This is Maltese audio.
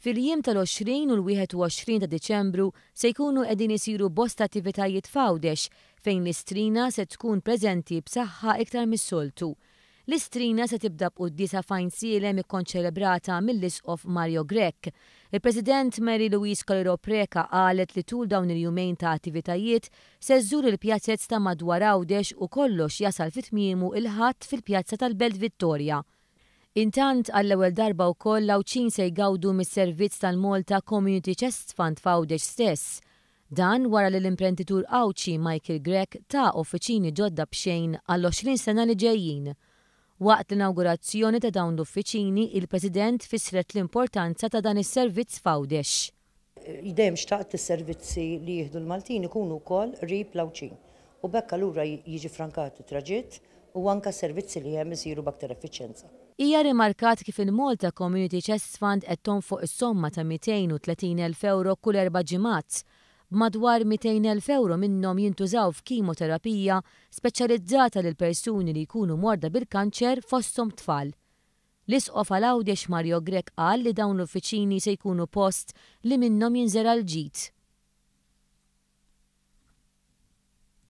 Fil-jiem tal-20 u l-21 ta' Diċembru se jkunu qegħdin isiru bosta attivitajiet f'Għawdex fejn l-istrina se tkun preżenti b'saħħa iktar mis-soltu. L-istrina se tibda b'qudiesa fajnsielem ikkonċelebrata mill-Isqof Mario Grech. Il-President Mary Louise Colero Preca qalet li tul dawn il-jumejn ta' attivitajiet se żżur il-pjazzezz ta' madwar Għawdex u kollox jasal fit-tmiemu il-ħadd fil-Pjazza tal-Belt Vittoria. Intant għall-ewwel darba wkoll l-Għawċin se jgawdu mis-servizz tal-Malta Community Chest Fund f'Għawdex stess. Dan wara li l-imprenditur Għawċi Michael Grech ta' uffiċini ġodda b'xejn għall-20 sena li ġejjin. Waqt l-inaugurazzjoni ta' dawn l-uffiċini, il-President fissret l-importanza ta' dan is-servizz f'Għawdex. Dejjem xtaqt is-servizzi li jieħdu l-Maltin ikunu wkoll qrib l-Għawċin. U bekk allura jiġi frankat it-traġitt u anke s-servizzi li hemm isiru b'aktar effiċjenza. Hija rimarkat kif il-Malta Community Chest Fund qed tonfoq is-somma ta' 230,000 euro kull 4 ġimgħat. B'madwar 200,000 euro minnhom jintużaw f'kimoterapija speċjalizzata lil persuni li jkunu morda bil-kanċer fosthom tfal. L-Isqof għal Għawdex Mario Grech qal li dawn l-uffiċini se jkunu post li minnhom jinżera l-ġid.